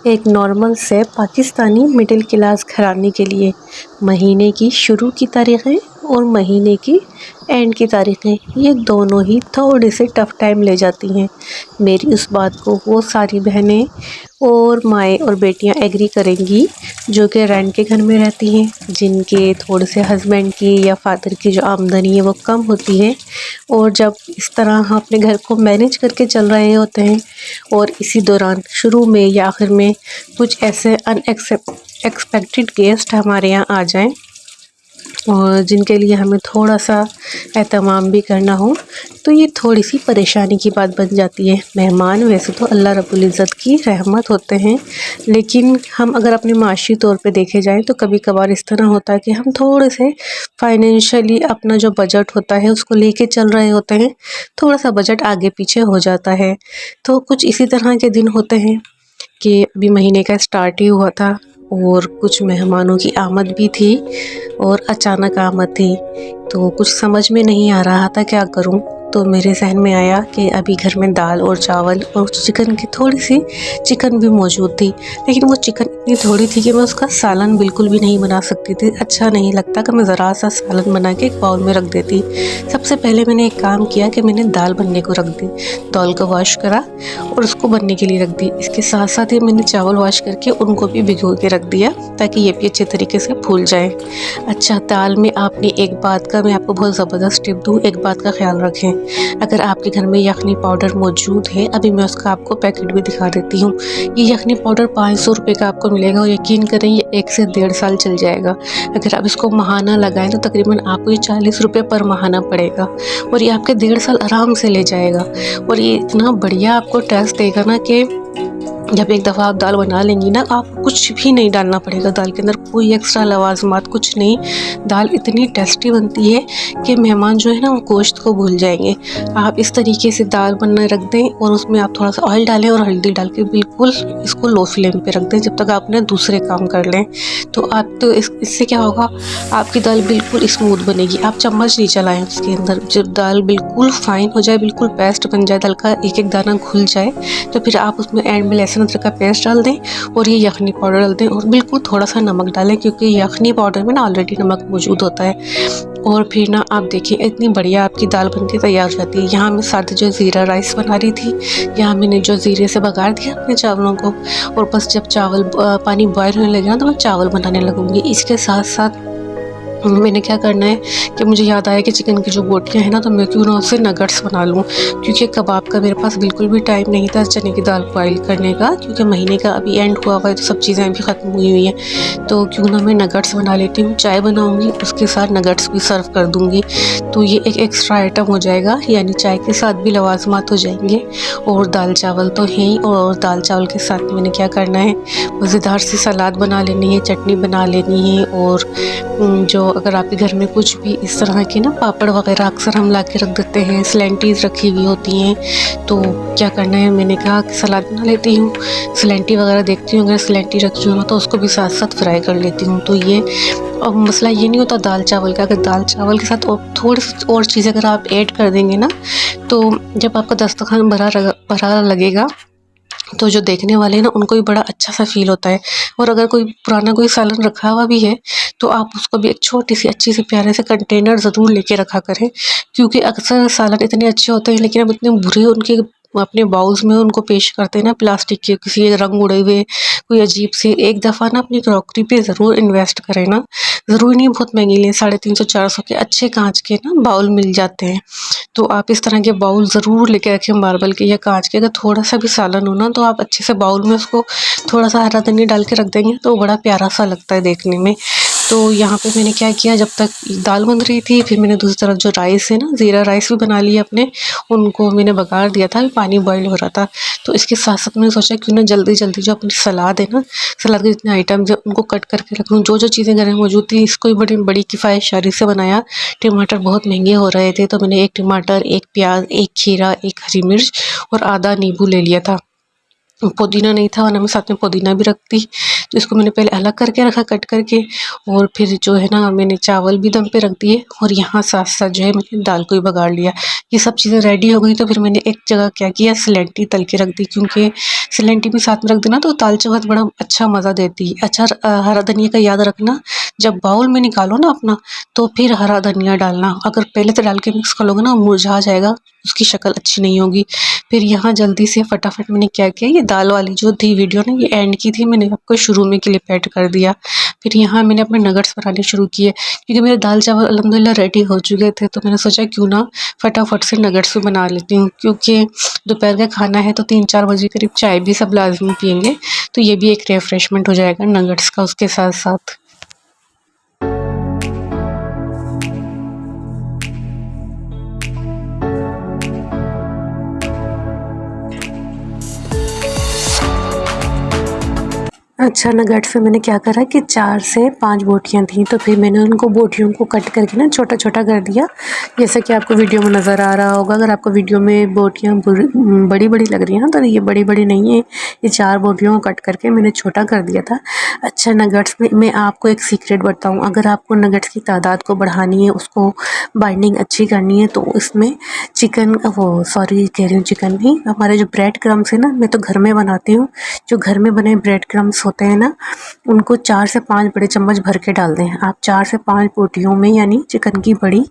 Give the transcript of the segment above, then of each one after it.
एक नॉर्मल से Pakistani middle class घराने के लिए महीने की शुरू की तारीखें और महीने की एंड की तारीखें ये दोनों ही थोड़े से टफ़ टाइम ले जाती हैं। मेरी उस बात को वो सारी बहनें और माएँ और बेटियां एग्री करेंगी जो कि रेंट के घर में रहती हैं, जिनके थोड़े से हस्बैंड की या फादर की जो आमदनी है वो कम होती है और जब इस तरह हम अपने घर को मैनेज करके चल रहे होते हैं और इसी दौरान शुरू में या आखिर में कुछ ऐसे एक्सपेक्टेड गेस्ट हमारे यहाँ आ जाएं और जिनके लिए हमें थोड़ा सा एहतमाम भी करना हो तो ये थोड़ी सी परेशानी की बात बन जाती है। मेहमान वैसे तो अल्लाह रब्बुल इज़्ज़त की रहमत होते हैं, लेकिन हम अगर अपने माशी तौर पे देखे जाएं तो कभी कभार इस तरह होता है कि हम थोड़े से फाइनेंशियली अपना जो बजट होता है उसको लेके चल रहे होते हैं, थोड़ा सा बजट आगे पीछे हो जाता है। तो कुछ इसी तरह के दिन होते हैं कि अभी महीने का स्टार्ट ही हुआ था और कुछ मेहमानों की आमद भी थी और अचानक आमद थी, तो कुछ समझ में नहीं आ रहा था क्या करूं। तो मेरे जहन में आया कि अभी घर में दाल और चावल और चिकन की थोड़ी सी चिकन भी मौजूद थी, लेकिन वो चिकन इतनी थोड़ी थी कि मैं उसका सालन बिल्कुल भी नहीं बना सकती थी। अच्छा नहीं लगता कि मैं ज़रा सा सालन बना के एक बाउल में रख देती। सबसे पहले मैंने एक काम किया कि मैंने दाल बनने को रख दी, दाल को वॉश करा और उसको बनने के लिए रख दी। इसके साथ साथ ही मैंने चावल वॉश करके उनको भी भिगो के रख दिया ताकि ये भी अच्छे तरीके से फूल जाए। अच्छा, दाल में आपने एक बात का मैं आपको बहुत ज़बरदस्त टिप दूँ, एक बात का ख्याल रखें। अगर आपके घर में यखनी पाउडर मौजूद है, अभी मैं उसका आपको पैकेट भी दिखा देती हूँ। ये यखनी पाउडर 500 रुपये का आपको मिलेगा और यकीन करें ये 1 से 1.5 साल चल जाएगा। अगर आप इसको महाना लगाएं तो तकरीबन आपको ये 40 रुपये पर महाना पड़ेगा और ये आपके 1.5 साल आराम से ले जाएगा और ये इतना बढ़िया आपको टेस्ट देगा ना कि जब एक दफ़ा आप दाल बना लेंगी ना, आपको कुछ भी नहीं डालना पड़ेगा दाल के अंदर, कोई एक्स्ट्रा लवाजमात कुछ नहीं। दाल इतनी टेस्टी बनती है कि मेहमान जो है ना वो गोश्त को भूल जाएंगे। आप इस तरीके से दाल बनने रख दें और उसमें आप थोड़ा सा ऑयल डालें और हल्दी डाल के बिल्कुल इसको लो फ्लेम पे रख दें जब तक आप अपने दूसरे काम कर लें। तो आप तो इससे क्या होगा, आपकी दाल बिल्कुल स्मूथ बनेगी। आप चम्मच नहीं चलाएं उसके अंदर, जब दाल बिल्कुल फाइन हो जाए, बिल्कुल पेस्ट बन जाए, दाल का एक एक दाना घुल जाए, तो फिर आप उसमें एंड में लहसुन अदरक का पेस्ट डाल दें और ये यखनी पाउडर डाल दें और बिल्कुल थोड़ा सा नमक डालें क्योंकि यखनी पाउडर में ना ऑलरेडी नमक मौजूद होता है। और फिर ना आप देखिए इतनी बढ़िया आपकी दाल बनती तैयार हो जाती है। यहाँ मैं साथ जो ज़ीरा राइस बना रही थी, यहाँ मैंने जो ज़ीरे से बघार दिया अपने चावलों को और बस जब चावल पानी बॉयल होने लगे ना तो मैं चावल बनाने लगूँगी। इसके साथ साथ मैंने क्या करना है कि मुझे याद आया कि चिकन की जो बोटियाँ हैं ना, तो मैं क्यों ना उससे नगट्स बना लूँ, क्योंकि कबाब का मेरे पास बिल्कुल भी टाइम नहीं था चने की दाल बॉयल करने का, क्योंकि महीने का अभी एंड हुआ हुआ है तो सब चीज़ें भी ख़त्म हुई हुई हैं। तो क्यों ना मैं नगट्स बना लेती हूँ, चाय बनाऊँगी उसके साथ नगट्स भी सर्व कर दूँगी, तो ये एक एक्स्ट्रा आइटम हो जाएगा, यानी चाय के साथ भी लवाजमात हो जाएंगे। और दाल चावल तो है ही, और दाल चावल के साथ मैंने क्या करना है, मज़ेदार सी सलाद बना लेनी है, चटनी बना लेनी है। और जो अगर आपके घर में कुछ भी इस तरह के ना पापड़ वगैरह अक्सर हम ला के रख देते हैं, स्लैंटीज़ रखी हुई होती हैं, तो क्या करना है, मैंने कहा कि सलाद बना लेती हूँ। स्लैंटी वगैरह देखती हूँ, अगर स्लैंटी रखी हो ना तो उसको भी साथ साथ फ्राई कर लेती हूँ। तो ये अब मसला ये नहीं होता दाल चावल का, अगर दाल चावल के साथ और थोड़ी सी और चीज़ें अगर आप ऐड कर देंगे ना, तो जब आपका दस्तरखान भरा लगेगा तो जो देखने वाले हैं ना उनको भी बड़ा अच्छा सा फील होता है। और अगर कोई पुराना कोई सालन रखा हुआ भी है तो आप उसको भी एक छोटी सी अच्छी से प्यारे से कंटेनर ज़रूर लेके रखा करें, क्योंकि अक्सर सालन इतने अच्छे होते हैं लेकिन अब इतने बुरे उनके अपने बाउल्स में उनको पेश करते हैं ना, प्लास्टिक के किसी रंग उड़े हुए कोई अजीब से। एक दफ़ा ना अपनी क्रॉकरी पे ज़रूर इन्वेस्ट करें ना, ज़रूरी नहीं बहुत महंगी लें, 350-400 के अच्छे कांच के ना बाउल मिल जाते हैं। तो आप इस तरह के बाउल ज़रूर लेके रखें, मार्बल के या कांच के। अगर थोड़ा सा भी सालन हो ना तो आप अच्छे से बाउल में उसको थोड़ा सा हरा धनिया डाल के रख देंगे तो बड़ा प्यारा सा लगता है देखने में। तो यहाँ पे मैंने क्या किया, जब तक दाल बन रही थी फिर मैंने दूसरी तरफ जो राइस है ना, ज़ीरा राइस भी बना लिया अपने, उनको मैंने बघार दिया था, पानी बॉयल हो रहा था। तो इसके साथ साथ मैंने सोचा क्यों ना जल्दी जल्दी जो अपनी सलाद है ना, सलाद के जितने आइटम्स हैं उनको कट करके रख लूँ। जो जो चीज़ें घर में मौजूद थी इसको भी बड़ी बड़ी किफ़ायत से बनाया। टमाटर बहुत महंगे हो रहे थे तो मैंने एक टमाटर, एक प्याज, एक खीरा, एक हरी मिर्च और आधा नींबू ले लिया था। पुदीना नहीं था वरना मैं साथ में पुदीना भी रखती। तो इसको मैंने पहले अलग करके रखा कट करके, और फिर जो है ना मैंने चावल भी दम पे रख दिए, और यहाँ साथ साथ जो है मैंने दाल को भी बगाड़ लिया। ये सब चीज़ें रेडी हो गई तो फिर मैंने एक जगह क्या किया, सिलेंटी तल के रख दी, क्योंकि सिलेंटी भी साथ में रख देना तो दाल चावल बड़ा अच्छा मज़ा देती है। अच्छा हरा धनिया का याद रखना, जब बाउल में निकालो ना अपना, तो फिर हरा धनिया डालना। अगर पहले से डाल के मिक्स कर लोगे ना मुरझा जाएगा, उसकी शक्ल अच्छी नहीं होगी। फिर यहाँ जल्दी से फटाफट मैंने क्या किया, ये दाल वाली जो थी वीडियो ना, ये एंड की थी, मैंने आपको शुरू में क्लिप ऐड कर दिया। फिर यहाँ मैंने अपने नगट्स बनाने शुरू किए, क्योंकि मेरे दाल चावल अल्हम्दुलिल्लाह रेडी हो चुके थे, तो मैंने सोचा क्यों ना फटाफट से नगट्स भी बना लेती हूँ, क्योंकि दोपहर का खाना है तो 3-4 बजे करीब चाय भी सब लाजमी पियेंगे, तो ये भी एक रिफ्रेशमेंट हो जाएगा नगट्स का उसके साथ साथ। अच्छा नगट्स में मैंने क्या करा कि 4 से 5 बोटियाँ थी, तो फिर मैंने उनको बोटियों को कट करके ना छोटा छोटा कर दिया, जैसा कि आपको वीडियो में नज़र आ रहा होगा। अगर आपको वीडियो में बोटियाँ बड़ी बड़ी लग रही हैं तो ये बड़ी बड़ी नहीं है, ये 4 बोटियों को कट करके मैंने छोटा कर दिया था। अच्छा नगट्स में मैं आपको एक सीक्रेट बताऊँ, अगर आपको नगट्स की तादाद को बढ़ानी है, उसको बाइंडिंग अच्छी करनी है, तो इसमें चिकन वो सॉरी कह रही हूँ चिकन नहीं, हमारे जो ब्रेड क्रम्स है ना, मैं तो घर में बनाती हूँ, जो घर में बने ब्रेड क्रम्स होते हैं ना, उनको 4 से 5 बड़े चम्मच भर के डाल दें आप 4 से 5 बोटियों में, यानी चिकन की बड़ी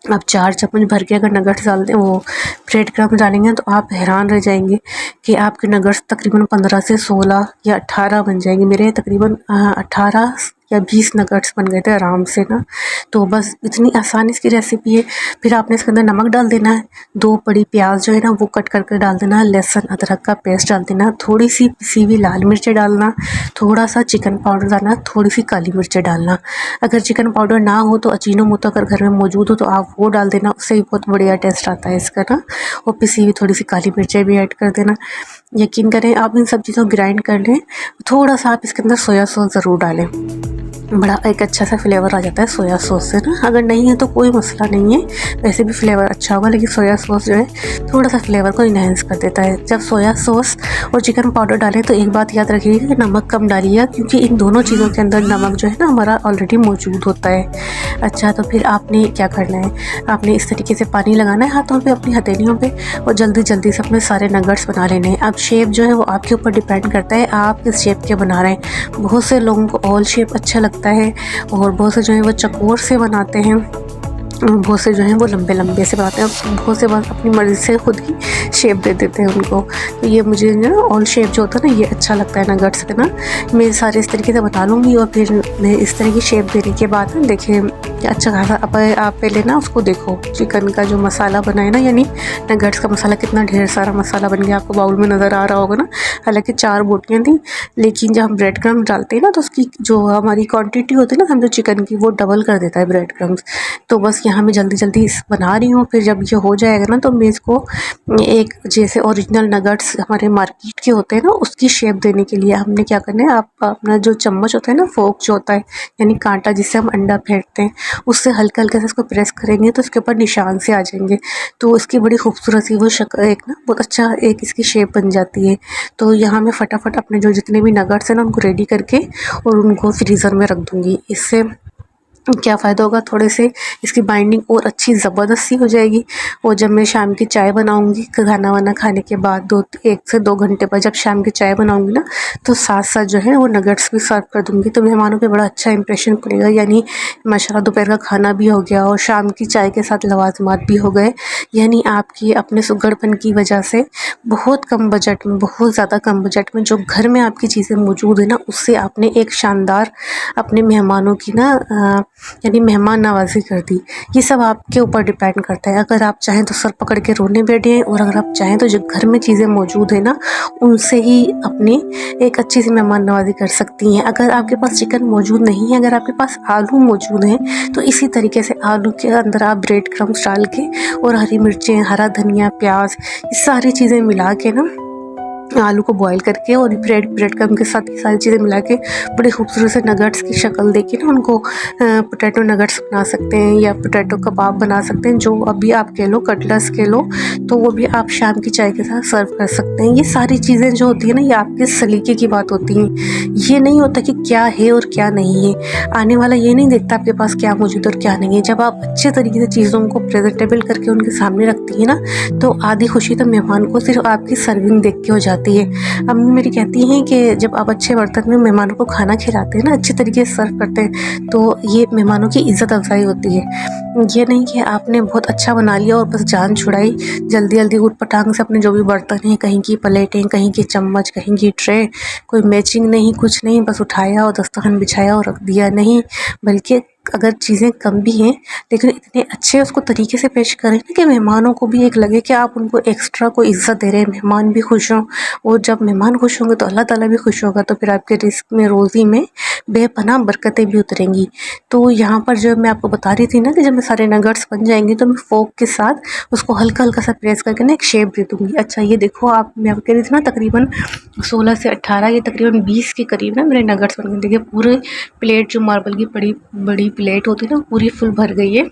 आप 4 चम्मच भर के अगर नगट्स डाल दें, वो ब्रेड क्रम्स डालेंगे तो आप हैरान रह जाएंगे कि आपके नगट्स तकरीबन 15 से 16 या 18 बन जाएंगे। मेरे तकरीबन 18 या 20 नगट्स बन गए थे आराम से ना। तो बस इतनी आसान इसकी रेसिपी है। फिर आपने इसके अंदर नमक डाल देना है, 2 बड़ी प्याज जो है ना वो कट करके डाल देना, लहसुन अदरक का पेस्ट डाल देना, थोड़ी सी पिसी हुई लाल मिर्चें डालना, थोड़ा सा चिकन पाउडर डालना, थोड़ी सी काली मिर्चें डालना। अगर चिकन पाउडर ना हो तो अजीनोमोटो अगर घर में मौजूद हो तो आप वो डाल देना, उससे भी बहुत बढ़िया टेस्ट आता है इसका ना। और पिसी हुई थोड़ी सी काली मिर्चें भी ऐड कर देना। यकीन करें आप इन सब चीज़ों को ग्राइंड कर लें, थोड़ा सा आप इसके अंदर सोया सॉस ज़रूर डालें, बड़ा एक अच्छा सा फ्लेवर आ जाता है सोया सॉस से ना। अगर नहीं है तो कोई मसला नहीं है, वैसे भी फ्लेवर अच्छा होगा, लेकिन सोया सॉस जो है थोड़ा सा फ्लेवर को इन्हेंस कर देता है। जब सोया सॉस और चिकन पाउडर डालें तो एक बात याद रखिएगा कि नमक कम डालिएगा, क्योंकि इन दोनों चीज़ों के अंदर नमक जो है ना हमारा ऑलरेडी मौजूद होता है। अच्छा तो फिर आपने क्या करना है, आपने इस तरीके से पानी लगाना है हाथों पर, अपनी हथेलियों पर, और जल्दी जल्दी से अपने सारे नगट्स बना लेने हैं। अब शेप जो है वो आपके ऊपर डिपेंड करता है आप किस शेप के बना रहे हैं। बहुत से लोगों को ऑल शेप अच्छा लगता है, और बहुत से जो है वो चकोर से बनाते हैं, बहुत से जो हैं वो लंबे लंबे से बनाते हैं, बहुत से बात अपनी मर्ज़ी से खुद ही शेप दे देते हैं उनको। तो ये मुझे ना ऑल शेप जो होता है ना ये अच्छा लगता है नगट्स के ना। मैं सारे इस तरीके से बना लूँगी, और फिर मैं इस तरह की शेप देने के बाद ना देखिए अच्छा खासा आप पहले ना उसको देखो, चिकन का जो मसाला बना है ना, यानी नगट्स का मसाला, कितना ढेर सारा मसाला बन गया, आपको बाउल में नज़र आ रहा होगा ना। हालांकि 4 बोटियाँ थी, लेकिन जब हम ब्रेड क्रम्स डालते हैं ना तो उसकी जो हमारी क्वांटिटी होती है ना समझो चिकन की, वो डबल कर देता है ब्रेड क्रम्स। तो बस यहाँ मैं जल्दी जल्दी बना रही हूँ, फिर जब ये हो जाएगा ना तो मैं इसको एक जैसे ओरिजिनल नगट्स हमारे मार्केट के होते हैं ना उसकी शेप देने के लिए हमने क्या करना है, आप अपना जो चम्मच होता है ना, फोक जो होता है यानी कांटा जिससे हम अंडा फेंटते हैं, उससे हल्का हल्का से इसको प्रेस करेंगे तो उसके ऊपर निशान से आ जाएंगे, तो इसकी बड़ी खूबसूरत सी वो शक्ल एक ना बहुत अच्छा एक इसकी शेप बन जाती है। तो यहाँ मैं फटाफट अपने जो जितने भी नगट्स हैं ना उनको रेडी करके और उनको फ्रीज़र में रख दूँगी। इससे क्या फ़ायदा होगा, थोड़े से इसकी बाइंडिंग और अच्छी ज़बरदस्त सी हो जाएगी। और जब मैं शाम की चाय बनाऊंगी खाना वाना खाने के बाद 1 से 2 घंटे बाद जब शाम की चाय बनाऊंगी ना, तो साथ साथ जो है वो नगट्स भी सर्व कर दूंगी, तो मेहमानों पे बड़ा अच्छा इंप्रेशन पड़ेगा। यानी माशाल्लाह दोपहर का खाना भी हो गया और शाम की चाय के साथ लवाजमात भी हो गए। यानी आपकी अपने सुगड़पन की वजह से बहुत कम बजट में, बहुत ज़्यादा कम बजट में जो घर में आपकी चीज़ें मौजूद है ना, उससे आपने एक शानदार अपने मेहमानों की ना यानी मेहमान नवाजी कर दी। ये सब आपके ऊपर डिपेंड करता है। अगर आप चाहें तो सर पकड़ के रोने बैठे हैं, और अगर आप चाहें तो जो घर में चीज़ें मौजूद है ना उनसे ही अपनी एक अच्छी सी मेहमान नवाजी कर सकती हैं। अगर आपके पास चिकन मौजूद नहीं है, अगर आपके पास आलू मौजूद हैं, तो इसी तरीके से आलू के अंदर आप ब्रेड क्रम्स डाल के और हरी मिर्चें, हरा धनिया, प्याज, ये सारी चीज़ें मिला के ना आलू को बॉईल करके और ब्रेड क्रम के साथ ये सारी चीज़ें मिला के बड़े खूबसूरत से नगट्स की शक्ल देके ना उनको पोटैटो नगट्स बना सकते हैं या पोटैटो कबाब बना सकते हैं, जो अभी आप कह लो कटलेट्स कह लो, तो वो भी आप शाम की चाय के साथ सर्व कर सकते हैं। ये सारी चीज़ें जो होती है ना, ये आपके सलीके की बात होती हैं। ये नहीं होता कि क्या है और क्या नहीं है। आने वाला ये नहीं देखता आपके पास क्या मौजूद और क्या नहीं है। जब आप अच्छे तरीके से चीज़ों को प्रेजेंटेबल करके उनके सामने रखती है ना, तो आधी खुशी तो मेहमान को सिर्फ आपकी सर्विंग देख के हो जाती है। अम्मी मेरी कहती हैं कि जब आप अच्छे बर्तन में मेहमानों को खाना खिलाते हैं ना, अच्छे तरीके से सर्व करते हैं, तो ये मेहमानों की इज़्ज़त अफजाई होती है। ये नहीं कि आपने बहुत अच्छा बना लिया और बस जान छुड़ाई, जल्दी जल्दी उठ पटांग से अपने जो भी बर्तन हैं, कहीं की प्लेटें, कहीं की चम्मच, कहीं की ट्रे, कोई मैचिंग नहीं, कुछ नहीं, बस उठाया और दस्तरखान बिछाया और रख दिया। नहीं, बल्कि अगर चीज़ें कम भी हैं लेकिन इतने अच्छे उसको तरीके से पेश करें ना कि मेहमानों को भी एक लगे कि आप उनको एक्स्ट्रा कोई इज़्ज़त दे रहे हैं, मेहमान भी खुश हों। और जब मेहमान खुश होंगे तो अल्लाह ताला भी खुश होगा, तो फिर आपके रिस्क में, रोज़ी में बेपनाह बरकतें भी उतरेंगी। तो यहाँ पर जो मैं आपको बता रही थी ना कि जब मैं सारे नगट्स बन जाएंगे तो मैं फोक के साथ उसको हल्का हल्का सा प्रेस करके ना एक शेप दे दूँगी। अच्छा ये देखो आप, मैं आपको कह रही थी ना तकरीबन 16 से 18, ये तकरीबन 20 के करीब ना मेरे नगट्स बन गए। देखिए पूरे प्लेट, जो मार्बल की बड़ी बड़ी प्लेट होती है ना, पूरी फुल भर गई है।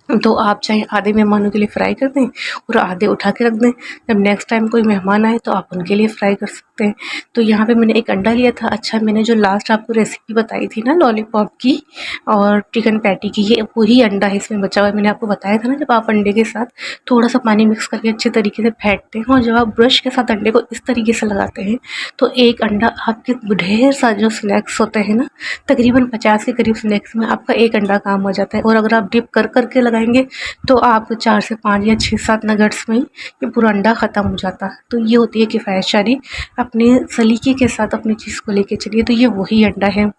तो आप चाहे आधे मेहमानों के लिए फ्राई कर दें और आधे उठा के रख दें, जब नेक्स्ट टाइम कोई मेहमान आए तो आप उनके लिए फ्राई कर सकते हैं। तो यहाँ पे मैंने एक अंडा लिया था। अच्छा मैंने जो लास्ट आपको रेसिपी बताई थी ना लॉलीपॉप की और चिकन पैटी की, ये वही अंडा है इसमें बचा हुआ है। मैंने आपको बताया था ना, जब आप अंडे के साथ थोड़ा सा पानी मिक्स करके अच्छे तरीके से फेंटते हैं और जब आप ब्रश के साथ अंडे को इस तरीके से लगाते हैं तो एक अंडा आपके ढेर सारे जो स्नैक्स होते हैं ना, तकरीबन 50 के करीब स्नैक्स में आपका एक अंडा काम हो जाता है। और अगर आप डिप कर करके लगाएंगे तो आप 4 से 5 या 6-7 नगट्स में ही ये पूरा अंडा ख़त्म हो जाता है। तो ये होती है किफ़ायतशारी, अपने सलीके के साथ अपनी चीज़ को लेके चलिए। तो ये वही अंडा है,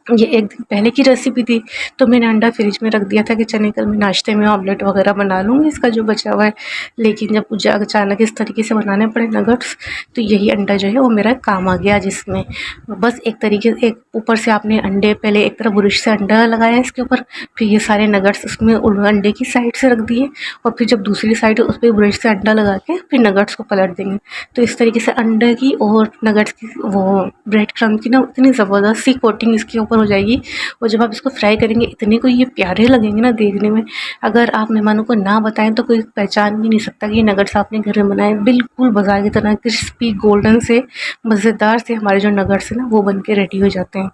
ये एक दिन पहले की रेसिपी थी, तो मैंने अंडा फ्रिज में रख दिया था कि चने कल मैं नाश्ते में ऑमलेट वगैरह बना लूँगी इसका जो बचा हुआ है। लेकिन जब मुझे अचानक इस तरीके से बनाने पड़े नगट्स, तो यही अंडा जो है वो मेरा काम आ गया, जिसमें बस एक तरीके से एक ऊपर से आपने अंडे, पहले एक तरफ ब्रश से अंडा लगाया इसके ऊपर, फिर ये सारे नगट्स उसमें अंडे की साइड से रख दिए और फिर जब दूसरी साइड उस पर ब्रश से अंडा लगा के फिर नगट्स को पलट देंगे। तो इस तरीके से अंडे की और नगट्स की वो ब्रेड क्रम्ब की ना इतनी ज़बरदस्त सी कोटिंग इसके ऊपर हो जाएगी। और जब आप इसको फ्राई करेंगे इतने को ये प्यारे लगेंगे ना देखने में, अगर आप मेहमानों को ना बताएं तो कोई पहचान भी नहीं सकता कि ये नगट्स आपने घर में बनाए। बिल्कुल बाजार की तरह क्रिस्पी गोल्डन से मज़ेदार से हमारे जो नगट्स हैं ना वो बन के रेडी हो जाते हैं।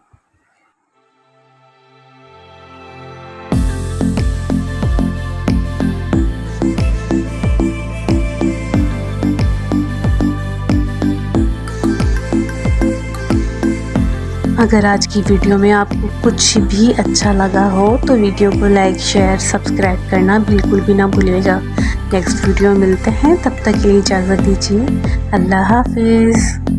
अगर आज की वीडियो में आपको कुछ भी अच्छा लगा हो तो वीडियो को लाइक, शेयर, सब्सक्राइब करना बिल्कुल भी ना भूलिएगा। नेक्स्ट वीडियो मिलते हैं, तब तक के लिए इजाज़त दीजिए। अल्लाह हाफिज़।